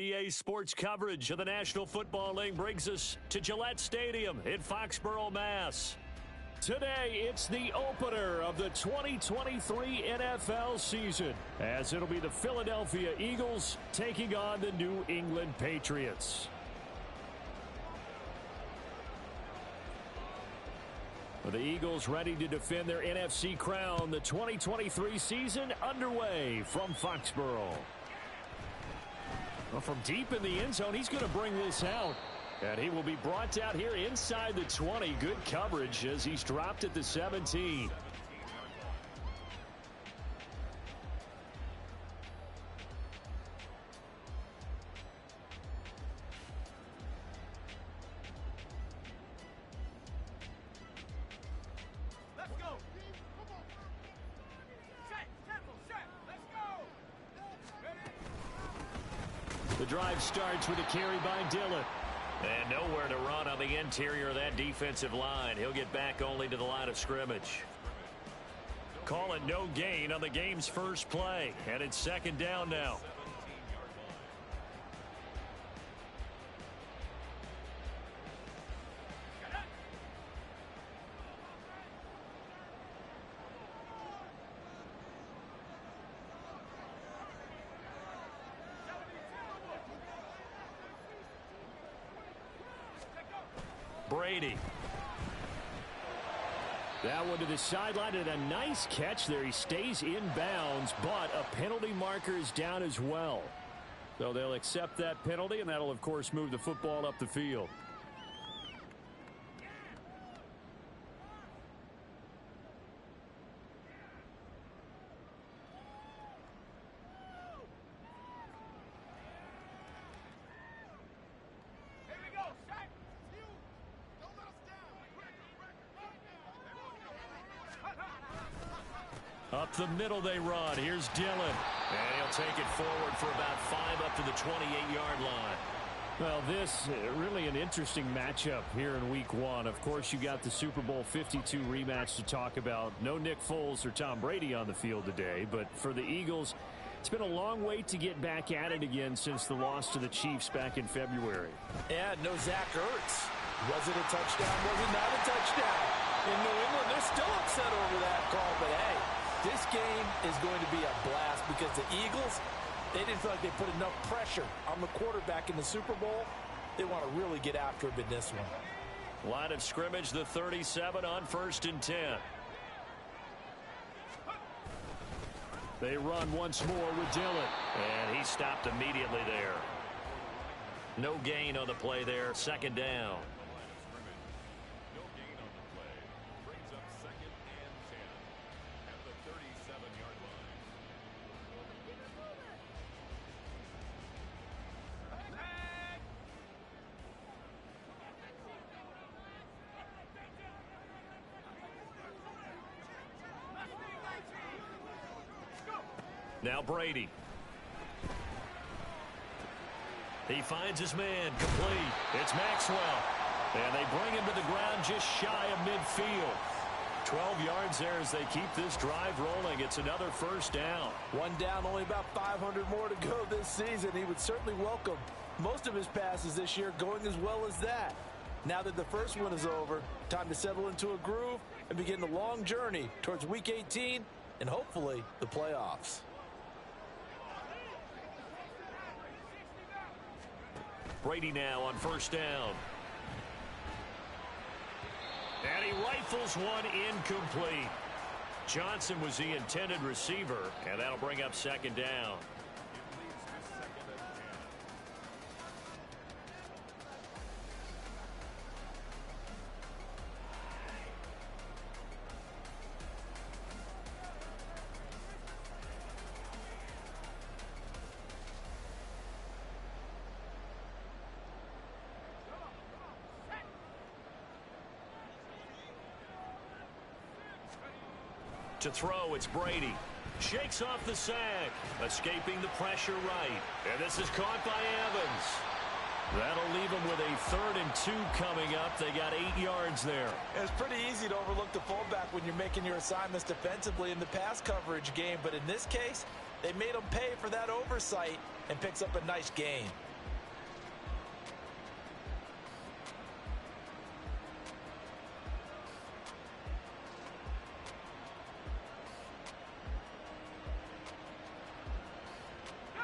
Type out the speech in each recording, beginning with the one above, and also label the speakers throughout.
Speaker 1: EA Sports coverage of the National Football League brings us to Gillette Stadium in Foxborough, Mass. Today, it's the opener of the 2023 NFL season, as it'll be the Philadelphia Eagles taking on the New England Patriots. With the Eagles ready to defend their NFC crown, the 2023 season underway from Foxborough. Well, from deep in the end zone, he's going to bring this out. And he will be brought out here inside the 20. Good coverage as he's dropped at the 17.
Speaker 2: Let's go. Set, tempo, set. Let's go.
Speaker 1: The drive starts with a carry by Dillon. And nowhere to run on the interior of that defensive line. He'll get back only to the line of scrimmage. Call it no gain on the game's first play. And it's second down now. Brady. That one to the sideline, and a nice catch there. He stays in bounds, but a penalty marker is down as well. So they'll accept that penalty, and that'll, of course, move the football up the field. Up the middle they run. Here's Dillon. And he'll take it forward for about 5 up to the 28-yard line. Well, this really an interesting matchup here in Week 1. Of course, you got the Super Bowl 52 rematch to talk about. No Nick Foles or Tom Brady on the field today. But for the Eagles, it's been a long wait to get back at it again since the loss to the Chiefs back in February.
Speaker 3: And no Zach Ertz. Was it a touchdown? Was it not a touchdown? In New England, they're still upset over that call. But, hey, this game is going to be a blast because the Eagles, they didn't feel like they put enough pressure on the quarterback in the Super Bowl. They want to really get after him in this one.
Speaker 1: Line of scrimmage, the 37 on 1st and 10. They run once more with Dillon. And he stopped immediately there. No gain on the play there. Second down. Now Brady. He finds his man complete. It's Maxwell. And they bring him to the ground just shy of midfield. 12 yards there as they keep this drive rolling. It's another first down.
Speaker 3: One down, only about 500 more to go this season. He would certainly welcome most of his passes this year going as well as that. Now that the first one is over, time to settle into a groove and begin the long journey towards Week 18 and hopefully the playoffs.
Speaker 1: Brady now on first down. And he rifles one incomplete. Johnson was the intended receiver, and that'll bring up second down. To throw, it's Brady. Shakes off the sack. Escaping the pressure right. And this is caught by Evans. That'll leave them with a 3rd and 2 coming up. They got 8 yards there.
Speaker 3: It's pretty easy to overlook the fullback when you're making your assignments defensively in the pass coverage game. But in this case, They made him pay for that oversight and picks up a nice gain.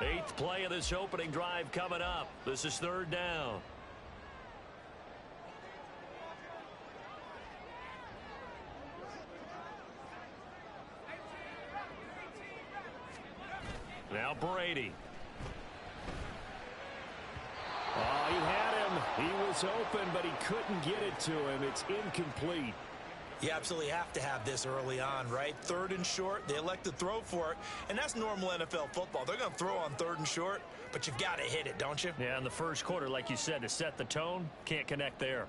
Speaker 1: Eighth play of this opening drive coming up. This is third down. Now Brady.
Speaker 2: Oh, he had him. He was open, but he couldn't get it to him. It's incomplete.
Speaker 3: You absolutely have to have this early on, right? Third and short, they elect to throw for it, and that's normal NFL football. They're going to throw on third and short, but you've got to hit it, don't you?
Speaker 1: Yeah, in the first quarter, like you said, to set the tone, can't connect there.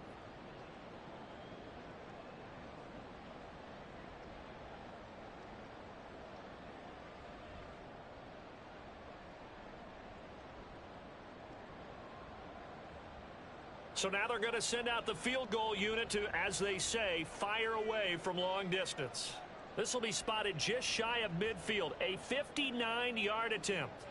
Speaker 1: So now they're going to send out the field goal unit to, as they say, fire away from long distance. This will be spotted just shy of midfield, a 59-yard attempt.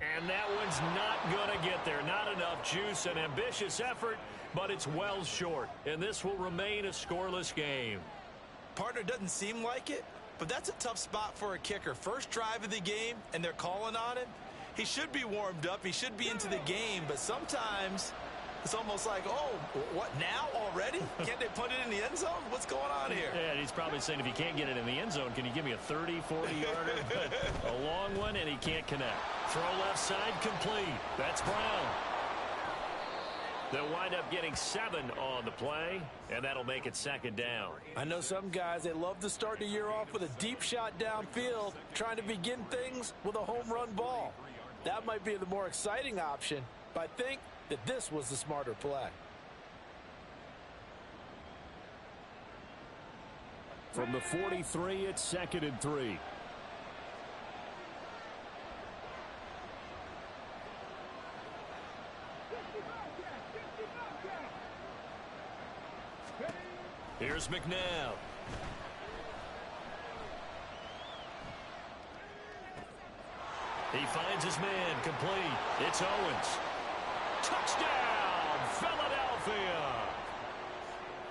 Speaker 1: And that one's not going to get there. Not enough juice. An ambitious effort, but it's well short. And this will remain a scoreless game.
Speaker 3: Partner, doesn't seem like it, but that's a tough spot for a kicker. First drive of the game, and they're calling on him. He should be warmed up. He should be into the game, but sometimes it's almost like, oh, what, now already? Can't they put it in the end zone? What's going on here?
Speaker 1: Yeah, and he's probably saying, if you can't get it in the end zone, can you give me a 30, 40-yarder? But a long one, and he can't connect. Throw left side complete. That's Brown. They'll wind up getting 7 on the play, and that'll make it second down.
Speaker 3: I know some guys, they love to start the year off with a deep shot downfield, trying to begin things with a home run ball. That might be the more exciting option, but I think that this was the smarter play.
Speaker 2: From the 43, it's second and 3.
Speaker 1: Here's McNabb. He finds his man complete. It's Owens. Touchdown, Philadelphia.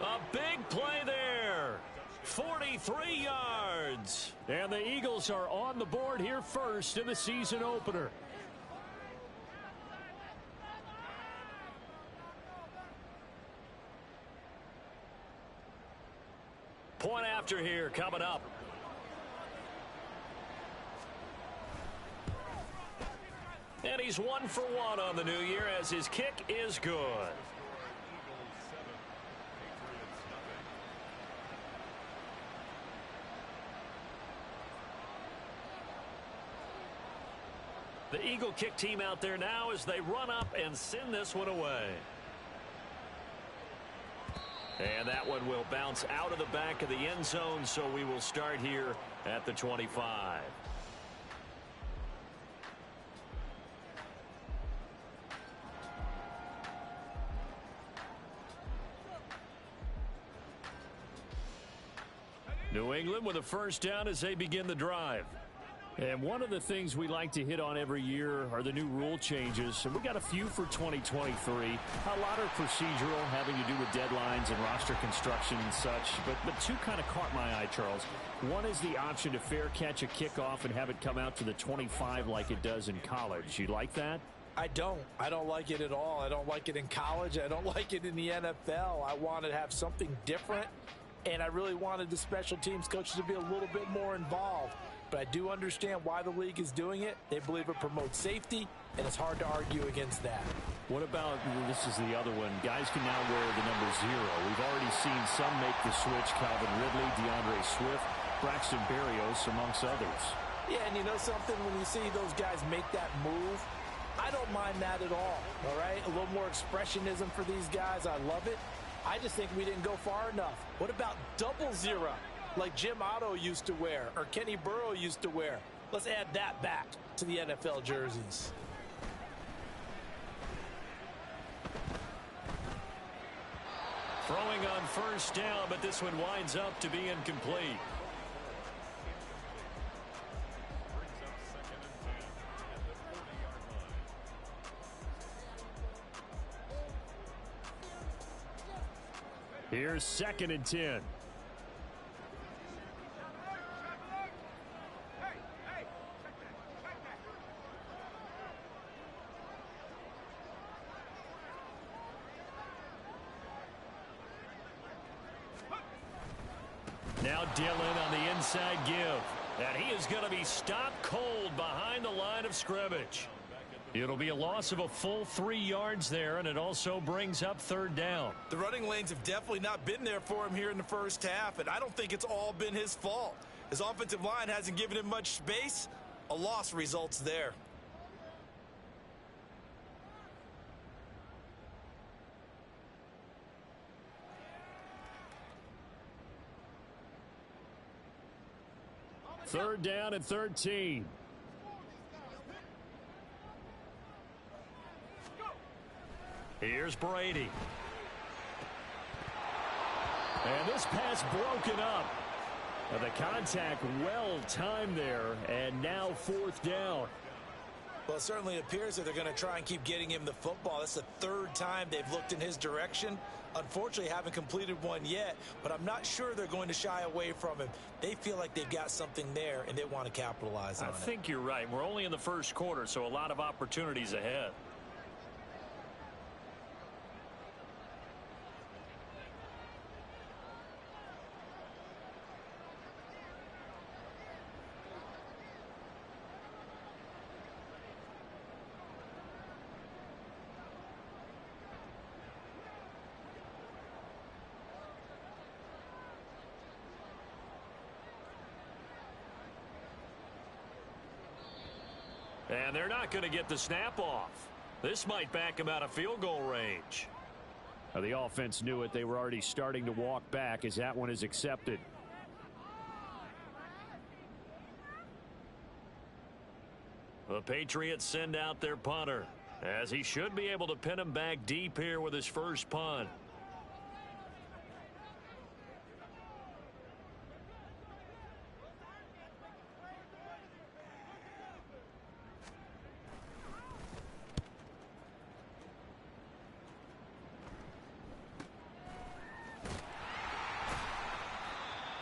Speaker 1: A big play there. 43 yards.
Speaker 2: And the Eagles are on the board here first in the season opener.
Speaker 1: Point after here coming up. And he's 1 for 1 on the new year as his kick is good. The Eagle kick team out there now as they run up and send this one away. And that one will bounce out of the back of the end zone, so we will start here at the 25. New England with a first down as they begin the drive.
Speaker 2: And one of the things we like to hit on every year are the new rule changes. And we got a few for 2023. A lot are procedural, having to do with deadlines and roster construction and such. But two kind of caught my eye, Charles. One is the option to fair catch a kickoff and have it come out to the 25 like it does in college. You like that?
Speaker 3: I don't like it at all. I don't like it in college. I don't like it in the NFL. I want to have something different. And I really wanted the special teams coaches to be a little bit more involved. But I do understand why the league is doing it. They believe it promotes safety, and it's hard to argue against that.
Speaker 2: What about, this is the other one, guys can now wear the number 0. We've already seen some make the switch, Calvin Ridley, DeAndre Swift, Braxton Berrios, amongst others.
Speaker 3: Yeah, and you know something, when you see those guys make that move, I don't mind that at all right? A little more expressionism for these guys. I love it. I just think we didn't go far enough. What about double 0? Like Jim Otto used to wear or Kenny Burrow used to wear. Let's add that back to the NFL jerseys.
Speaker 1: Throwing on first down, but this one winds up to be incomplete. Here's 2nd and 10. Now Dillon on the inside give. And he is going to be stopped cold behind the line of scrimmage. It'll be a loss of a full 3 yards there, and it also brings up 3rd down.
Speaker 3: The running lanes have definitely not been there for him here in the first half, and I don't think it's all been his fault. His offensive line hasn't given him much space. A loss results there.
Speaker 1: Third down and 13. Here's Brady. And this pass broken up. And the contact well timed there, and now 4th down.
Speaker 3: Well, it certainly appears that they're going to try and keep getting him the football. That's the 3rd time they've looked in his direction. Unfortunately, haven't completed one yet, but I'm not sure they're going to shy away from him. They feel like they've got something there, and they want to capitalize on it.
Speaker 1: I think you're right. We're only in the first quarter, so a lot of opportunities ahead. And they're not going to get the snap off. This might back him out of field goal range.
Speaker 2: The offense knew it. They were already starting to walk back as that one is accepted.
Speaker 1: The Patriots send out their punter, as he should be able to pin him back deep here with his first punt.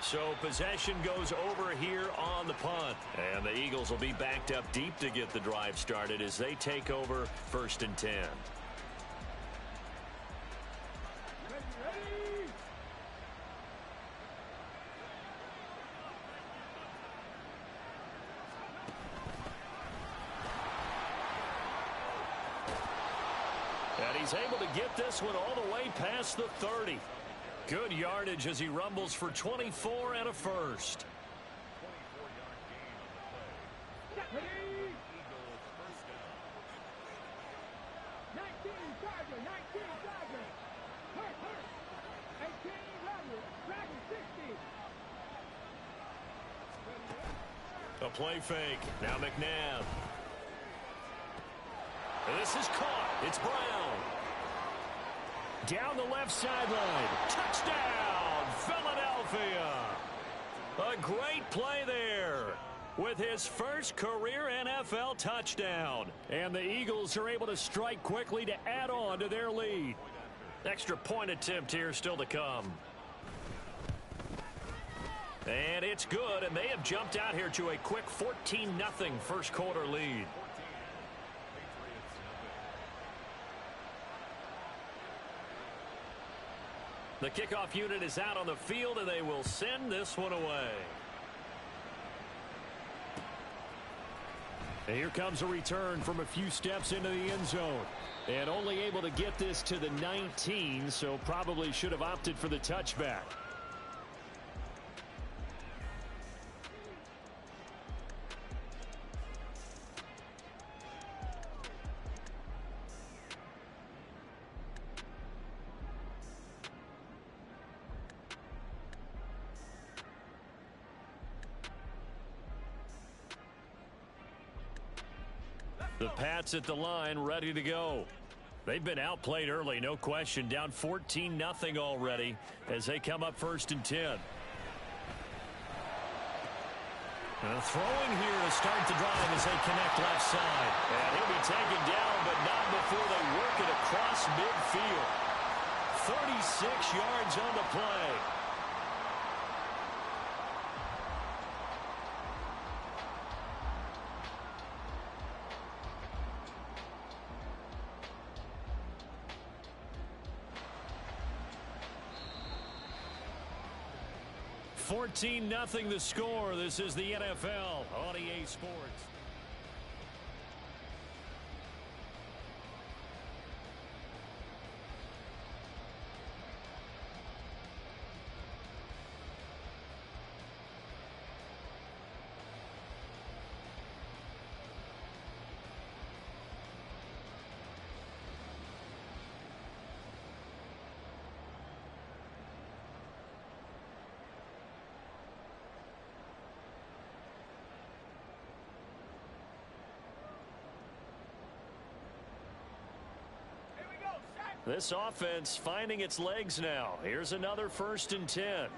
Speaker 1: So possession goes over here on the punt. And the Eagles will be backed up deep to get the drive started as they take over 1st and 10. And he's able to get this one all the way past the 30. Good yardage as he rumbles for 24 and a first. A play fake. Now McNabb. This is caught. It's Brown. Down the left sideline. Touchdown, Philadelphia. A great play there with his first career NFL touchdown. And the Eagles are able to strike quickly to add on to their lead. Extra point attempt here still to come. And it's good, and they have jumped out here to a quick 14-0 first quarter lead. The kickoff unit is out on the field, and they will send this one away.
Speaker 2: And here comes a return from a few steps into the end zone. And only able to get this to the 19, so probably should have opted for the touchback.
Speaker 1: The Pats at the line, ready to go.
Speaker 2: They've been outplayed early, no question. Down 14-0 already as they come up 1st and 10. And throwing here to start the drive as they connect left side. And he'll be taken down, but not before they work it across midfield. 36 yards on the play. $14-0 the score. This is the NFL on EA Sports. This offense finding its legs now. Here's another 1st and 10.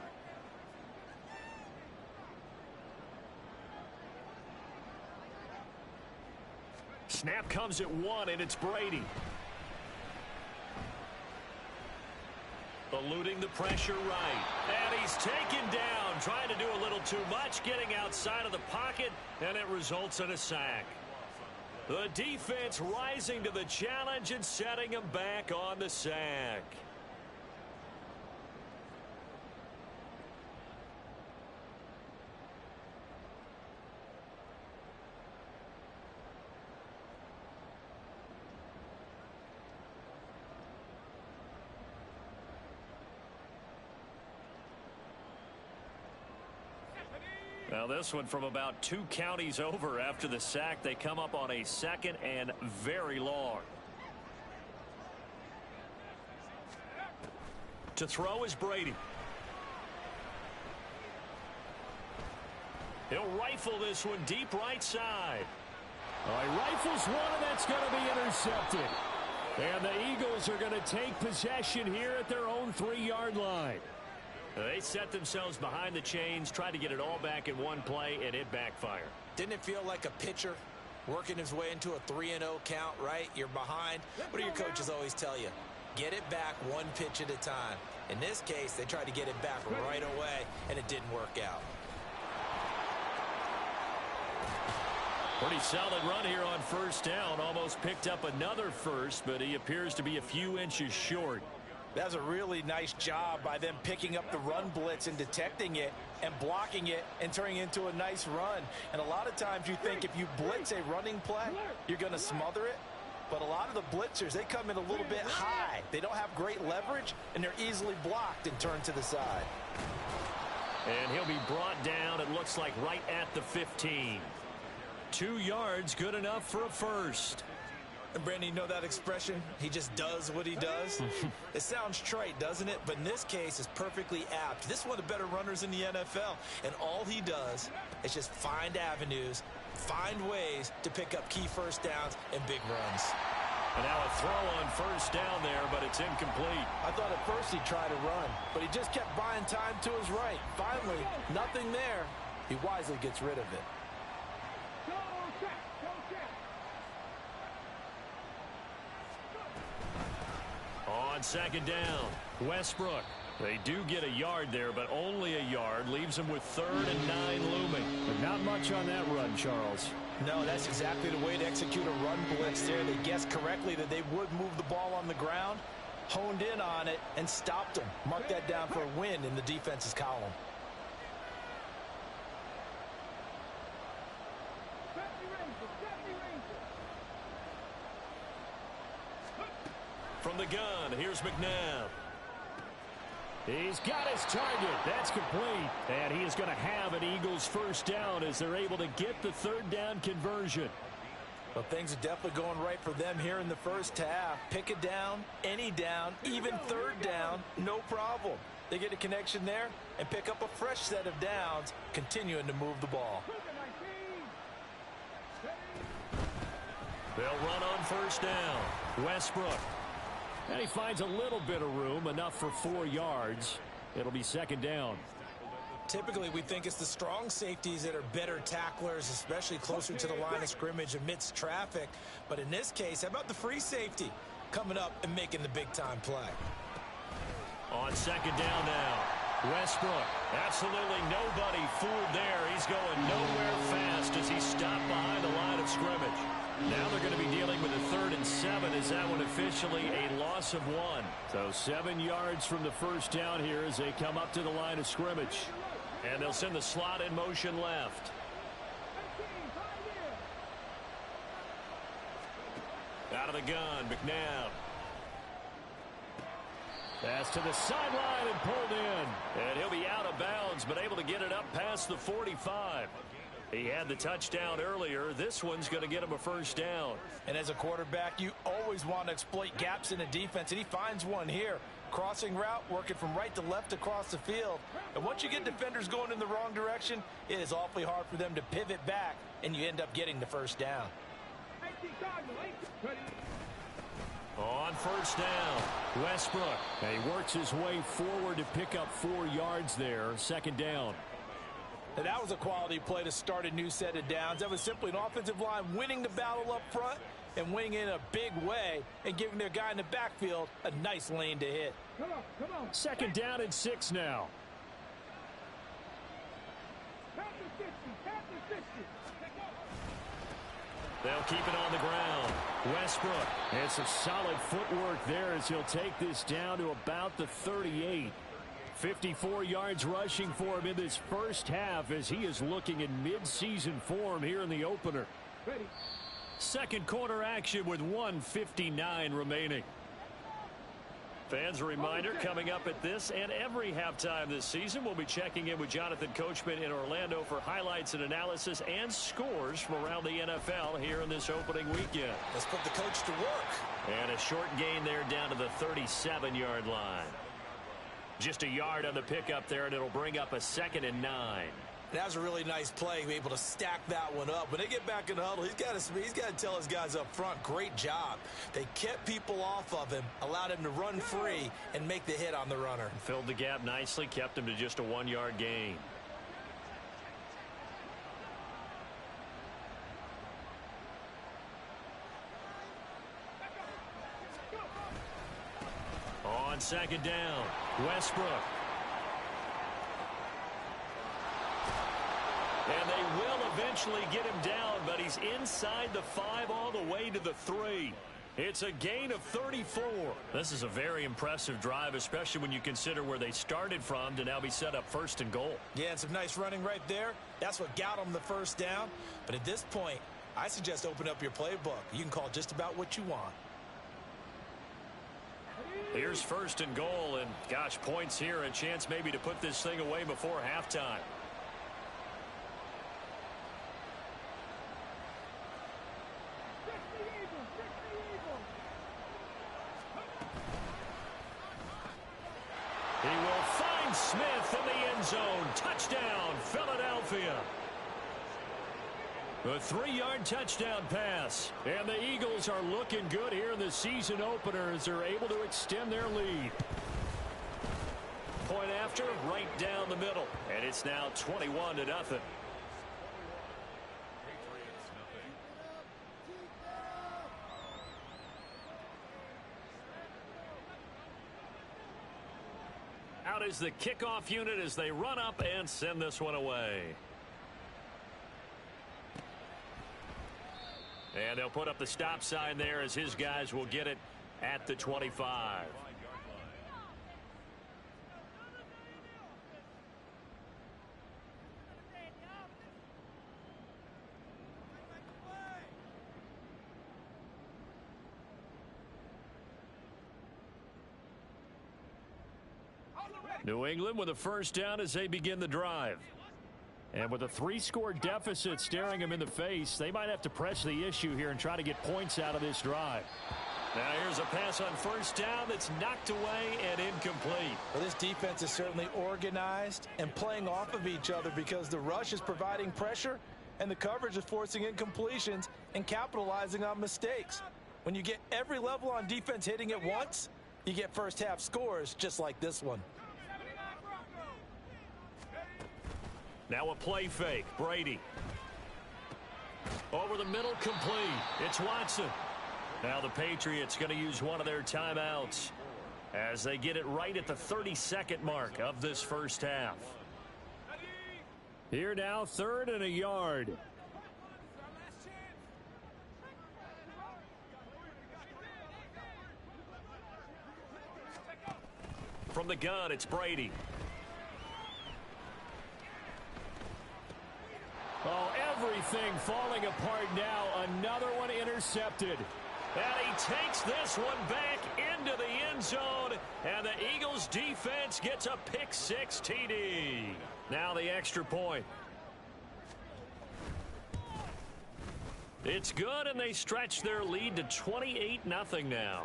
Speaker 2: Snap comes at 1, and it's Brady. Eluding the pressure right. And he's taken down, trying to do a little too much, getting outside of the pocket, and it results in a sack. The defense rising to the challenge and setting him back on the sack. Now this one from about 2 counties over after the sack. They come up on a 2nd and very long. To throw is Brady. He'll rifle this one deep right side.
Speaker 1: He rifles one, and that's going to be intercepted. And the Eagles are going to take possession here at their own 3-yard line.
Speaker 2: They set themselves behind the chains, tried to get it all back in one play, and it backfired.
Speaker 3: Didn't it feel like a pitcher working his way into a 3-0 count, right? You're behind. What do your coaches always tell you? Get it back one pitch at a time. In this case, they tried to get it back right away, and it didn't work out.
Speaker 2: Pretty solid run here on 1st down. Almost picked up another first, but he appears to be a few inches short.
Speaker 3: That was a really nice job by them picking up the run blitz and detecting it and blocking it and turning it into a nice run. And a lot of times you think if you blitz a running play, you're going to smother it. But a lot of the blitzers, they come in a little bit high. They don't have great leverage, and they're easily blocked and turned to the side.
Speaker 2: And he'll be brought down, it looks like, right at the 15. 2 yards, good enough for a first.
Speaker 3: And Brandon, you know that expression? He just does what he does. It sounds trite, doesn't it? But in this case, it's perfectly apt. This is one of the better runners in the NFL. And all he does is just find avenues, find ways to pick up key first downs and big runs.
Speaker 2: And now a throw on 1st down there, but it's incomplete.
Speaker 3: I thought at first he'd try to run, but he just kept buying time to his right. Finally, nothing there. He wisely gets rid of it.
Speaker 2: On 2nd down, Westbrook. They do get a yard there, but only a yard. Leaves them with 3rd and 9 looming.
Speaker 1: But not much on that run, Charles.
Speaker 3: No, that's exactly the way to execute a run blitz there. They guessed correctly that they would move the ball on the ground, honed in on it, and stopped them. Mark that down for a win in the defense's column.
Speaker 2: From the gun, here's McNabb.
Speaker 1: He's got his target. That's complete. And he is going to have an Eagles 1st down as they're able to get the 3rd down conversion.
Speaker 3: Well, things are definitely going right for them here in the first half. Pick a down, any down, even 3rd down, no problem. They get a connection there and pick up a fresh set of downs, continuing to move the ball.
Speaker 1: They'll run on first down. Westbrook.
Speaker 2: And he finds a little bit of room, enough for 4 yards. It'll be second down.
Speaker 3: Typically, we think it's the strong safeties that are better tacklers, especially closer to the line of scrimmage amidst traffic. But in this case, how about the free safety coming up and making the big-time play?
Speaker 1: On second down now. Westbrook. Absolutely nobody fooled there. He's going nowhere fast as he's stopped behind the line of scrimmage. Now they're going to be dealing with a 3rd and 7. Is that one officially a loss of 1?
Speaker 2: So 7 yards from the first down here as they come up to the line of scrimmage.
Speaker 1: And they'll send the slot in motion left. Out of the gun, McNabb.
Speaker 2: Pass to the sideline and pulled in.
Speaker 1: And he'll be out of bounds, but able to get it up past the 45. He had the touchdown earlier. This one's going to get him a first down.
Speaker 3: And as a quarterback, you always want to exploit gaps in the defense, and he finds one here. Crossing route, working from right to left across the field. And once you get defenders going in the wrong direction, it is awfully hard for them to pivot back, and you end up getting the first down.
Speaker 1: On first down, Westbrook.
Speaker 2: And he works his way forward to pick up 4 yards there. Second down.
Speaker 3: And that was a quality play to start a new set of downs. That was simply an offensive line winning the battle up front and winning in a big way and giving their guy in the backfield a nice lane to hit.
Speaker 2: Come on. Second down and 6 now.
Speaker 1: They'll keep it on the ground. Westbrook.
Speaker 2: And some solid footwork there as he'll take this down to about the 38. 54 yards rushing for him in this first half as he is looking in mid-season form here in the opener.
Speaker 1: Second quarter action with 1:59 remaining. Fans, a reminder, coming up at this and every halftime this season, we'll be checking in with Jonathan Coachman in Orlando for highlights and analysis and scores from around the NFL here in this opening weekend.
Speaker 3: Let's put the coach to work.
Speaker 1: And a short gain there down to the 37-yard line. Just a yard on the pickup there, and it'll bring up a 2nd and 9.
Speaker 3: That was a really nice play, able to stack that one up. When they get back in the huddle, he's got to tell his guys up front, great job. They kept people off of him, allowed him to run free, and make the hit on the runner.
Speaker 1: Filled the gap nicely, kept him to just a 1-yard gain. On second down, Westbrook. And they will eventually get him down, but he's inside the 5 all the way to the 3. It's a gain of 34. This is a very impressive drive, especially when you consider where they started from to now be set up 1st and goal.
Speaker 3: Yeah, and some nice running right there. That's what got them the first down. But at this point, I suggest open up your playbook. You can call just about what you want.
Speaker 1: Here's 1st and goal, and gosh, points here, a chance maybe to put this thing away before halftime. He will find Smith in the end zone. Touchdown, Philadelphia. A 3-yard touchdown pass. And the Eagles are looking good here in the season opener as they're able to extend their lead. Point after, right down the middle. And it's now 21-0. Out is the kickoff unit as they run up and send this one away. And they'll put up the stop sign there as his guys will get it at the 25. New England with a first down as they begin the drive. And with a 3-score deficit staring them in the face, they might have to press the issue here and try to get points out of this drive. Now here's a pass on first down that's knocked away and incomplete.
Speaker 3: Well, this defense is certainly organized and playing off of each other because the rush is providing pressure and the coverage is forcing incompletions and capitalizing on mistakes. When you get every level on defense hitting at once, you get first half scores just like this one.
Speaker 1: Now a play fake. Brady. Over the middle, complete. It's Watson. Now the Patriots going to use one of their timeouts as they get it right at the 32nd mark of this first half.
Speaker 2: Here now, 3rd and a yard.
Speaker 1: From the gun, it's Brady.
Speaker 2: Oh, everything falling apart now. Another one intercepted.
Speaker 1: And he takes this one back into the end zone. And the Eagles defense gets a pick-6 TD. Now the extra point. It's good, and they stretch their lead to 28-0 now.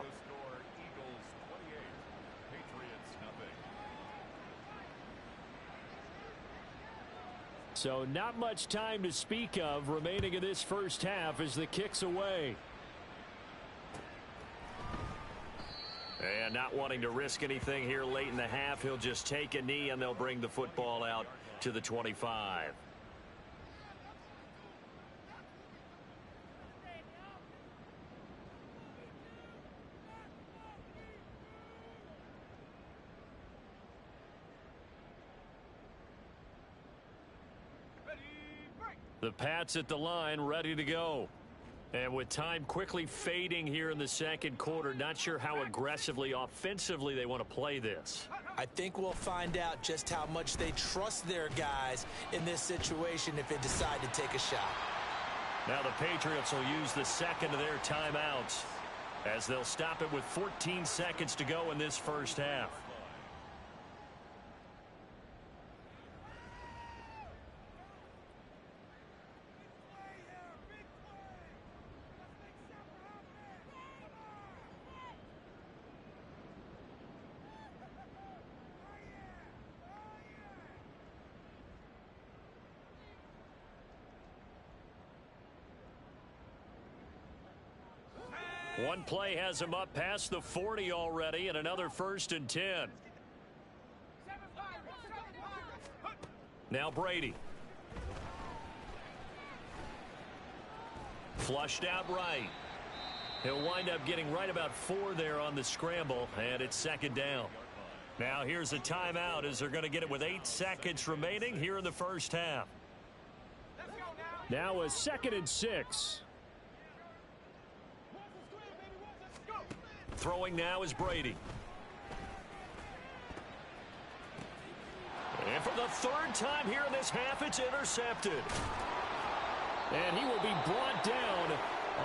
Speaker 2: So not much time to speak of remaining in this first half as the kick's away.
Speaker 1: And not wanting to risk anything here late in the half, he'll just take a knee and they'll bring the football out to the 25. The Pats at the line, ready to go. And with time quickly fading here in the second quarter, not sure how aggressively, offensively they want to play this.
Speaker 3: I think we'll find out just how much they trust their guys in this situation if they decide to take a shot.
Speaker 1: Now the Patriots will use the second of their timeouts as they'll stop it with 14 seconds to go in this first half. One play has him up past the 40 already, and another 1st and 10. Now Brady. Flushed out right. He'll wind up getting right about 4 there on the scramble, and it's 2nd down. Now here's a timeout as they're going to get it with 8 seconds remaining here in the first half.
Speaker 2: Now a 2nd and 6.
Speaker 1: Throwing now is Brady. And for the 3rd time here in this half, it's intercepted.
Speaker 2: And he will be brought down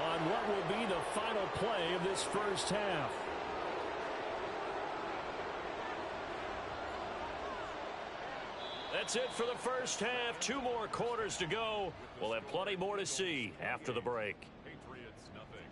Speaker 2: on what will be the final play of this first half.
Speaker 1: That's it for the first half. 2 more quarters to go. We'll have plenty more to see after the break.
Speaker 4: Patriots nothing.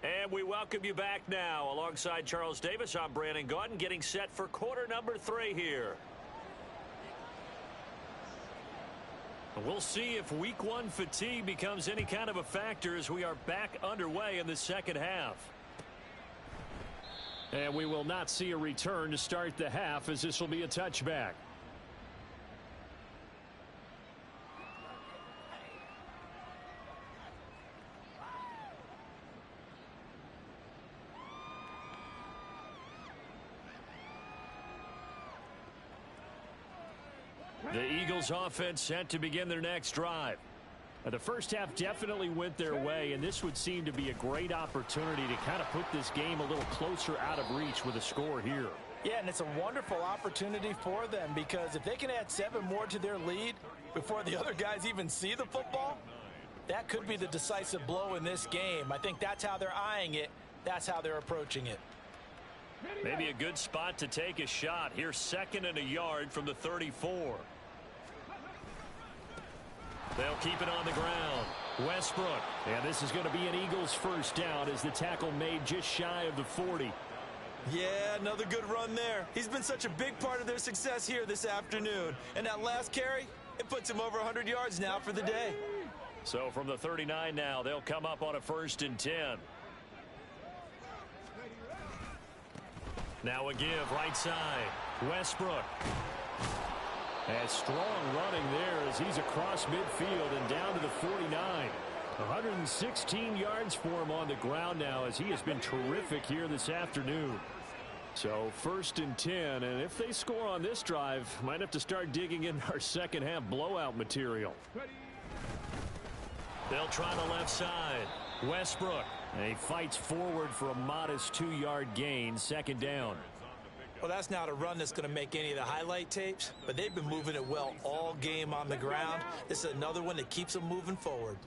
Speaker 1: And we welcome you back now. Alongside Charles Davis, I'm Brandon Gaudin, getting set for quarter number 3 here. We'll see if week 1 fatigue becomes any kind of a factor as we are back underway in the second half.
Speaker 2: And we will not see a return to start the half, as this will be a touchback.
Speaker 1: The Eagles offense set to begin their next drive.
Speaker 2: The first half definitely went their way, and this would seem to be a great opportunity to kind of put this game a little closer out of reach with a score here.
Speaker 3: Yeah, and it's a wonderful opportunity for them, because if they can add 7 more to their lead before the other guys even see the football, that could be the decisive blow in this game. I think that's how they're eyeing it. That's how they're approaching it.
Speaker 1: Maybe a good spot to take a shot. Here's 2nd and a yard from the 34. They'll keep it on the ground. Westbrook.
Speaker 2: And this is going to be an Eagles first down as the tackle made just shy of the 40.
Speaker 3: Yeah, another good run there. He's been such a big part of their success here this afternoon. And that last carry, it puts him over 100 yards now for the day.
Speaker 1: So from the 39 now, they'll come up on a 1st and 10. Now a give right side. Westbrook.
Speaker 2: And strong running there as he's across midfield and down to the 49. 116 yards for him on the ground now as he has been terrific here this afternoon. So 1st and 10, and if they score on this drive, might have to start digging in our second half blowout material.
Speaker 1: They'll try the left side. Westbrook.
Speaker 2: And he fights forward for a modest 2-yard gain, 2nd down.
Speaker 3: Well, that's not a run that's going to make any of the highlight tapes, but they've been moving it well all game on the ground. This is another one that keeps them moving forward.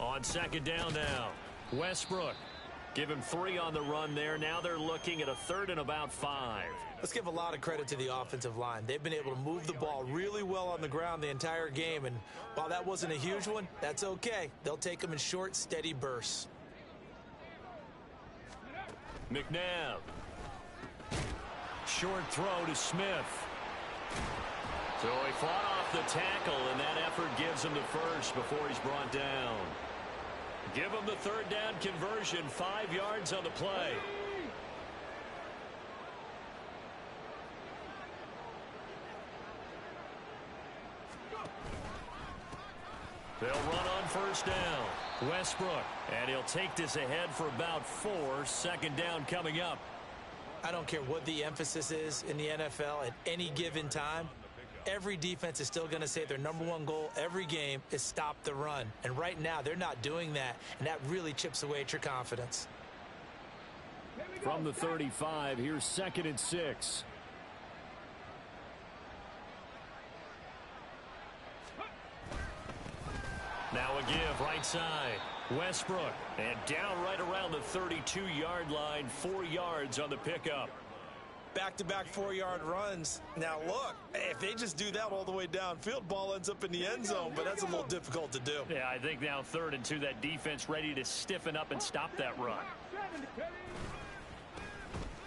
Speaker 1: On 2nd down now. Westbrook. Give him 3 on the run there. Now they're looking at a 3rd and about 5.
Speaker 3: Let's give a lot of credit to the offensive line. They've been able to move the ball really well on the ground the entire game, and while that wasn't a huge one, that's okay. They'll take them in short, steady bursts.
Speaker 1: McNabb. Short throw to Smith. So he fought off the tackle, and that effort gives him the first before he's brought down. Give him the 3rd down conversion, 5 yards on the play. They'll run on 1st down. Westbrook, and he'll take this ahead for about 4. 2nd down coming up.
Speaker 3: I don't care what the emphasis is in the NFL at any given time. Every defense is still going to say their #1 goal every game is stop the run. And right now, they're not doing that, and that really chips away at your confidence.
Speaker 2: From the 35, here's 2nd and 6.
Speaker 1: Now a give right side. Westbrook, and down right around the 32-yard line, 4 yards on the pickup.
Speaker 3: Back-to-back 4-yard runs. Now, look, if they just do that all the way downfield, ball ends up in the end zone, but that's a little difficult to do.
Speaker 1: Yeah, I think now 3rd and 2, that defense ready to stiffen up and stop that run.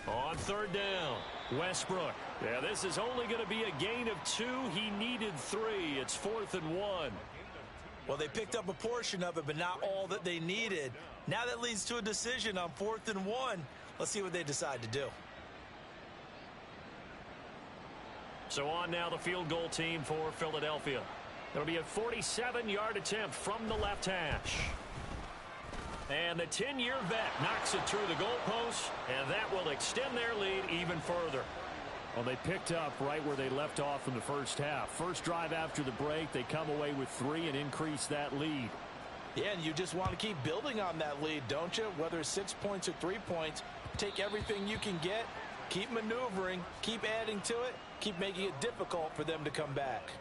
Speaker 1: On 3rd down, Westbrook. Yeah, this is only going to be a gain of 2. He needed 3. It's 4th and 1.
Speaker 3: Well, they picked up a portion of it, but not all that they needed. Now that leads to a decision on 4th and 1. Let's see what they decide to do.
Speaker 1: So on now the field goal team for Philadelphia. It'll be a 47-yard attempt from the left hash. And the 10-year vet knocks it through the goalpost, and that will extend their lead even further.
Speaker 2: Well, they picked up right where they left off in the first half. First drive after the break, they come away with 3 and increase that lead.
Speaker 3: Yeah, and you just want to keep building on that lead, don't you? Whether it's 6 points or 3 points, take everything you can get, keep maneuvering, keep adding to it, keep making it difficult for them to come back.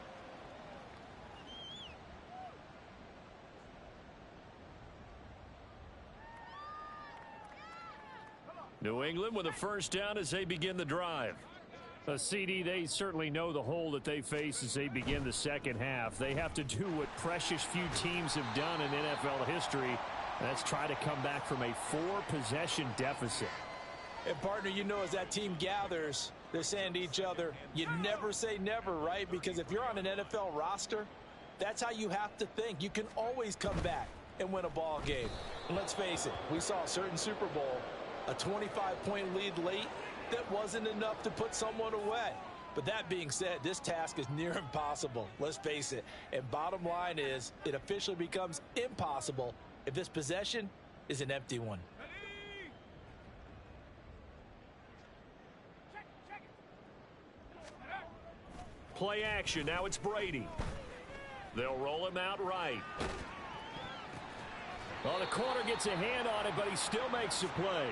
Speaker 1: New England with a first down as they begin the drive.
Speaker 2: CD, they certainly know the hole that they face as they begin the second half. They have to do what precious few teams have done in NFL history. That's try to come back from a 4-possession deficit.
Speaker 3: And, partner, you know, as that team gathers, they're saying to each other, you never say never, right? Because if you're on an NFL roster, that's how you have to think. You can always come back and win a ball game. And let's face it, we saw a certain Super Bowl, a 25-point lead late, that wasn't enough to put someone away. But that being said, this task is near impossible. Let's face it. And bottom line is, it officially becomes impossible if this possession is an empty one.
Speaker 1: Play action. Now it's Brady. They'll roll him out right.
Speaker 2: Well, the corner gets a hand on it, but he still makes the play.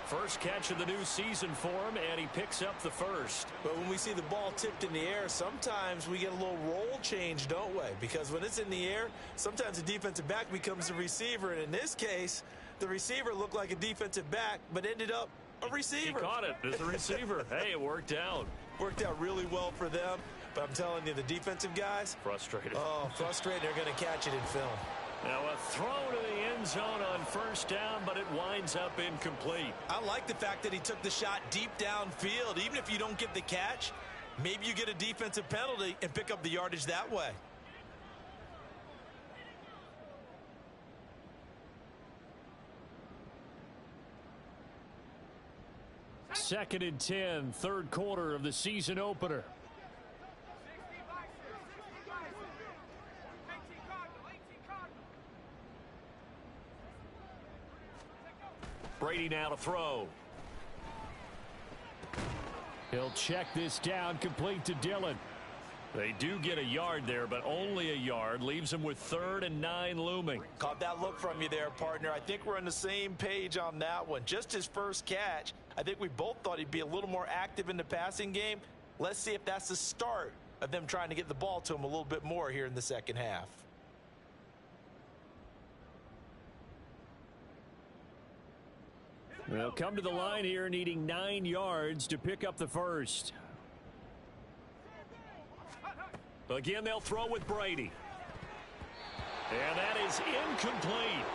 Speaker 1: First catch of the new season for him, and he picks up the first.
Speaker 3: But when we see the ball tipped in the air, sometimes we get a little roll change, don't we? Because when it's in the air, sometimes the defensive back becomes the receiver. And in this case, the receiver looked like a defensive back, but ended up a receiver.
Speaker 1: He caught it as a receiver. Hey, it worked out.
Speaker 3: Worked out really well for them, but I'm telling you, the defensive guys,
Speaker 1: Frustrated.
Speaker 3: Oh, frustrated. They're going to catch it in film.
Speaker 1: Now a throw to the end zone on first down, but it winds up incomplete.
Speaker 3: I like the fact that he took the shot deep downfield. Even if you don't get the catch, maybe you get a defensive penalty and pick up the yardage that way.
Speaker 2: Second and 10, third quarter of the season opener.
Speaker 1: Brady now to throw.
Speaker 2: He'll check this down, complete to Dillon.
Speaker 1: They do get a yard there, but only a yard. Leaves them with 3rd and 9 looming.
Speaker 3: Caught that look from you there, partner. I think we're on the same page on that one. Just his first catch. I think we both thought he'd be a little more active in the passing game. Let's see if that's the start of them trying to get the ball to him a little bit more here in the second half.
Speaker 2: They'll come to the line here needing 9 yards to pick up the first.
Speaker 1: Again, they'll throw with Brady. And that is incomplete.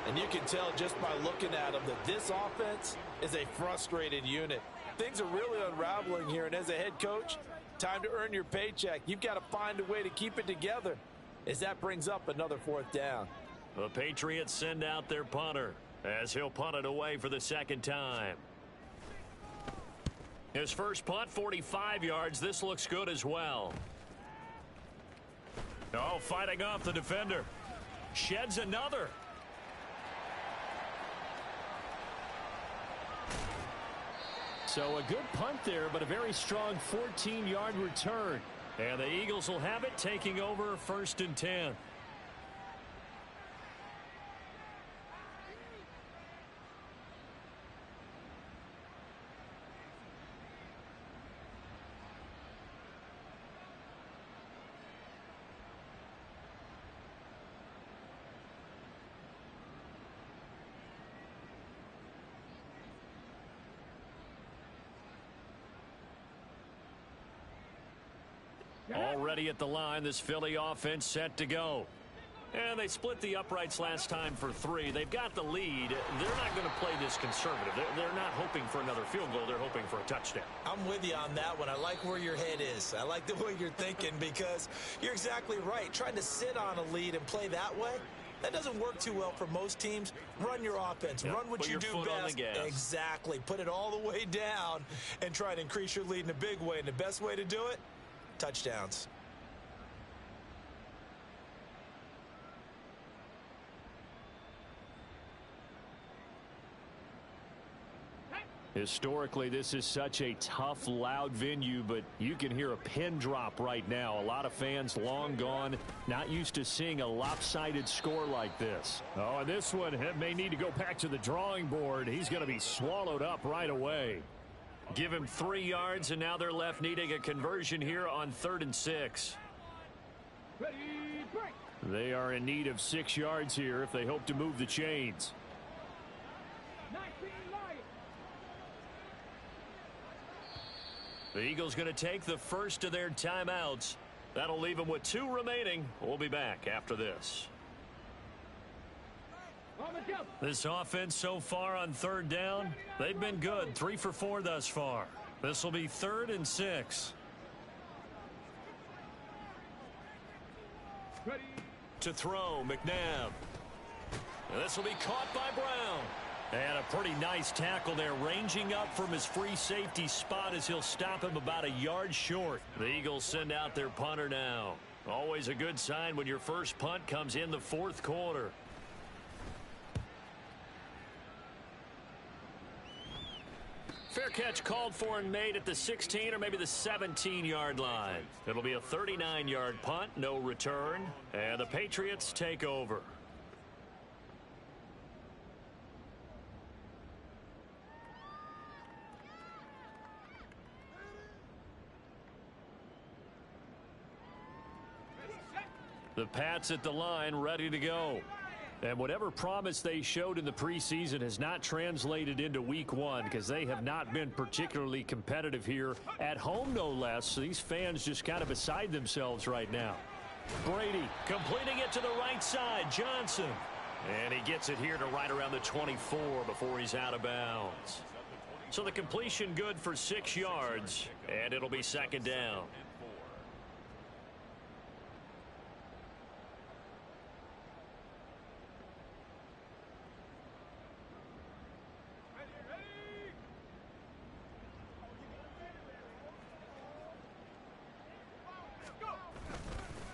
Speaker 3: And you can tell just by looking at them that this offense is a frustrated unit. Things are really unraveling here, and as a head coach, time to earn your paycheck. You've got to find a way to keep it together as that brings up another 4th down.
Speaker 1: The Patriots send out their punter as he'll punt it away for the second time. His first punt, 45 yards. This looks good as well. Oh, fighting off the defender. Sheds another.
Speaker 2: So a good punt there, but a very strong 14-yard return.
Speaker 1: And the Eagles will have it, taking over 1st and 10. Already at the line, this Philly offense set to go. And they split the uprights last time for 3. They've got the lead. They're not going to play this conservative. They're not hoping for another field goal. They're hoping for a touchdown.
Speaker 3: I'm with you on that one. I like where your head is. I like the way you're thinking because you're exactly right. Trying to sit on a lead and play that way, that doesn't work too well for most teams. Run your offense. Run what you do best. Exactly. Put it all the way down and try to increase your lead in a big way. And the best way to do it, touchdowns.
Speaker 2: Historically, this is such a tough, loud venue, but you can hear a pin drop right now. A lot of fans long gone, not used to seeing a lopsided score like this.
Speaker 1: Oh, and this one may need to go back to the drawing board. He's going to be swallowed up right away. Give him 3 yards, and now they're left needing a conversion here on 3rd and 6.
Speaker 2: They are in need of 6 yards here if they hope to move the chains.
Speaker 1: The Eagles going to take the first of their timeouts. That'll leave them with 2 remaining. We'll be back after this. This offense so far on 3rd down, they've been good. 3 for 4 thus far. This will be 3rd and 6. To throw, McNabb. And this will be caught by Brown. And a pretty nice tackle there, ranging up from his free safety spot as he'll stop him about a yard short. The Eagles send out their punter now. Always a good sign when your first punt comes in the 4th quarter. Fair catch called for and made at the 16 or maybe the 17-yard line. It'll be a 39-yard punt, no return, and the Patriots take over. The Pats at the line, ready to go.
Speaker 2: And whatever promise they showed in the preseason has not translated into week one because they have not been particularly competitive here at home, no less. So these fans just kind of beside themselves right now.
Speaker 1: Brady completing it to the right side. Johnson. And he gets it here to right around the 24 before he's out of bounds. So the completion good for 6 yards, and it'll be second down.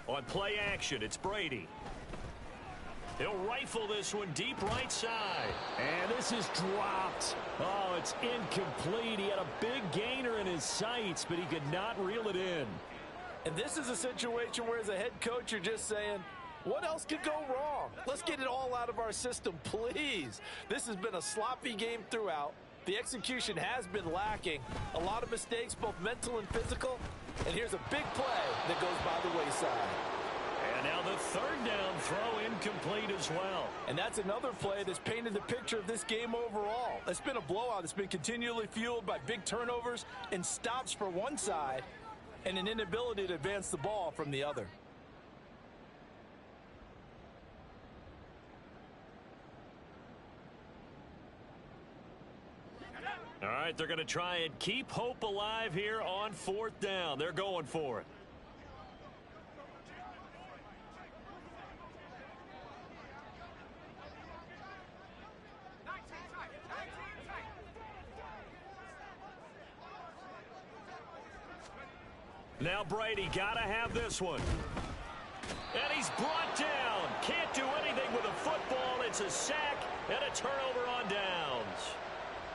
Speaker 1: On play action, it's Brady. He'll rifle this one deep right side.
Speaker 2: And this is dropped. Oh, it's incomplete. He had a big gainer in his sights, but he could not reel it in.
Speaker 3: And this is a situation where as a head coach, you're just saying, what else could go wrong? Let's get it all out of our system, please. This has been a sloppy game throughout. The execution has been lacking. A lot of mistakes, both mental and physical. And here's a big play that goes by the wayside.
Speaker 1: And now the third down throw incomplete as well.
Speaker 3: And that's another play that's painted the picture of this game overall. It's been a blowout. It's been continually fueled by big turnovers and stops for one side and an inability to advance the ball from the other.
Speaker 1: All right, they're going to try and keep hope alive here on 4th down. They're going for it. Now Brady got to have this one. And he's brought down. Can't do anything with a football. It's a sack and a turnover on downs.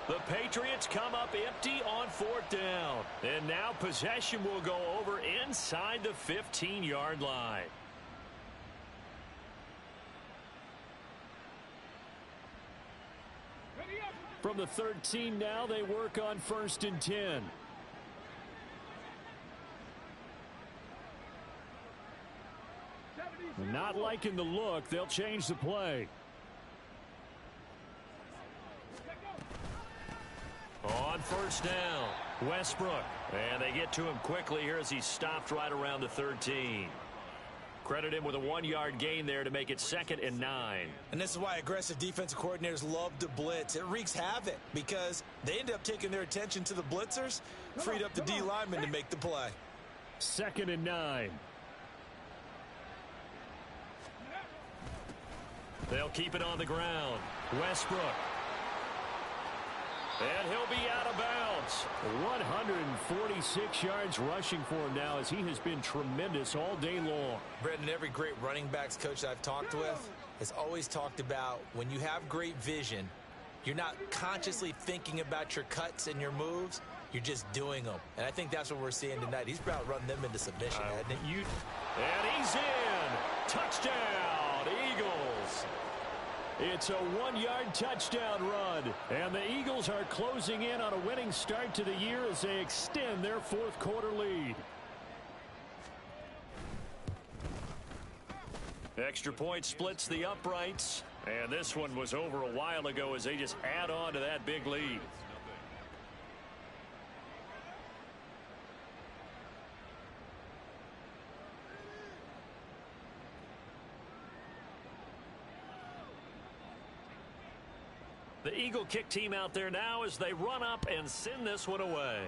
Speaker 1: The Patriots come up empty on 4th down. And now possession will go over inside the 15-yard line.
Speaker 2: From the 13 now, they work on 1st and 10. Not liking the look. They'll change the play.
Speaker 1: On 1st down, Westbrook. And they get to him quickly here as he's stopped right around the 13. Credit him with a 1-yard gain there to make it 2nd and 9.
Speaker 4: And this is why aggressive defensive coordinators love to blitz. It wreaks havoc because they end up taking their attention to the blitzers, freed up the D lineman to make the play.
Speaker 2: 2nd and 9.
Speaker 1: They'll keep it on the ground. Westbrook. And he'll be out of bounds.
Speaker 2: 146 yards rushing for him now as he has been tremendous all day long.
Speaker 4: Brendan, every great running backs coach I've talked with has always talked about when you have great vision, you're not consciously thinking about your cuts and your moves. You're just doing them. And I think that's what we're seeing tonight. He's about running them into submission, hasn't he?
Speaker 1: And he's in. Touchdown, Eagles.
Speaker 2: It's a 1-yard touchdown run. And the Eagles are closing in on a winning start to the year as they extend their 4th quarter lead.
Speaker 1: Extra point splits the uprights. And this one was over a while ago as they just add on to that big lead. The Eagle kick team out there now as they run up and send this one away.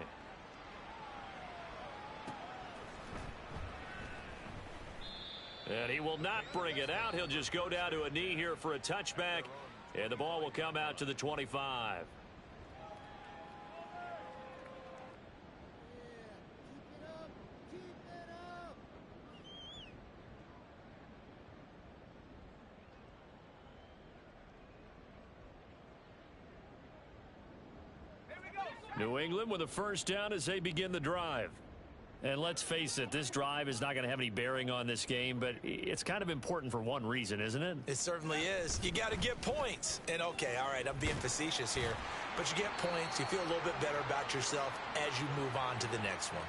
Speaker 1: And he will not bring it out. He'll just go down to a knee here for a touchback. And the ball will come out to the 25. New England with a 1st down as they begin the drive. And let's face it, this drive is not going to have any bearing on this game, but it's kind of important for one reason, isn't it?
Speaker 4: It certainly is. You got to get points. And, okay, all right, I'm being facetious here. But you get points. You feel a little bit better about yourself as you move on to the next one.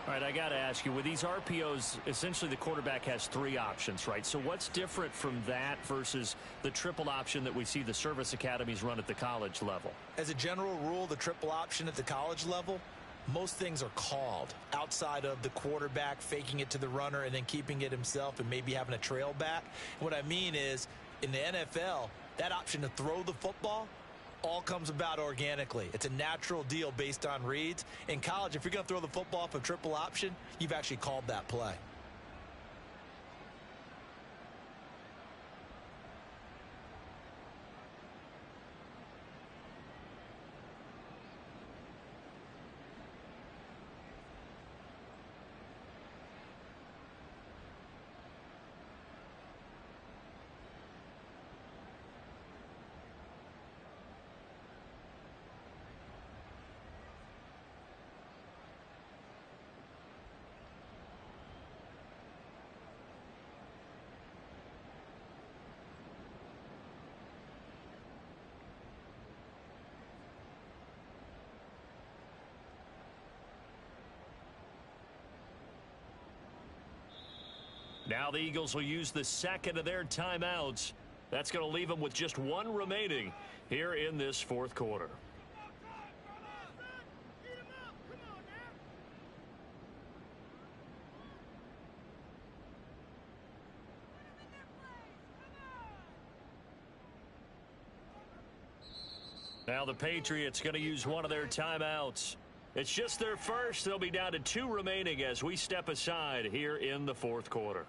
Speaker 2: All right, I got to ask you, with these RPOs, essentially the quarterback has 3 options, right? So what's different from that versus the triple option that we see the service academies run at the college level?
Speaker 4: As a general rule, the triple option at the college level, most things are called outside of the quarterback faking it to the runner and then keeping it himself and maybe having a trail back. What I mean is, in the NFL, that option to throw the football all comes about organically. It's a natural deal based on reads. In college, if you're going to throw the football off a triple option, you've actually called that play.
Speaker 2: Now the Eagles will use the second of their timeouts. That's going to leave them with just 1 remaining here in this fourth quarter. Now the Patriots going to use one of their timeouts. It's just their first. They'll be down to 2 remaining as we step aside here in the fourth quarter.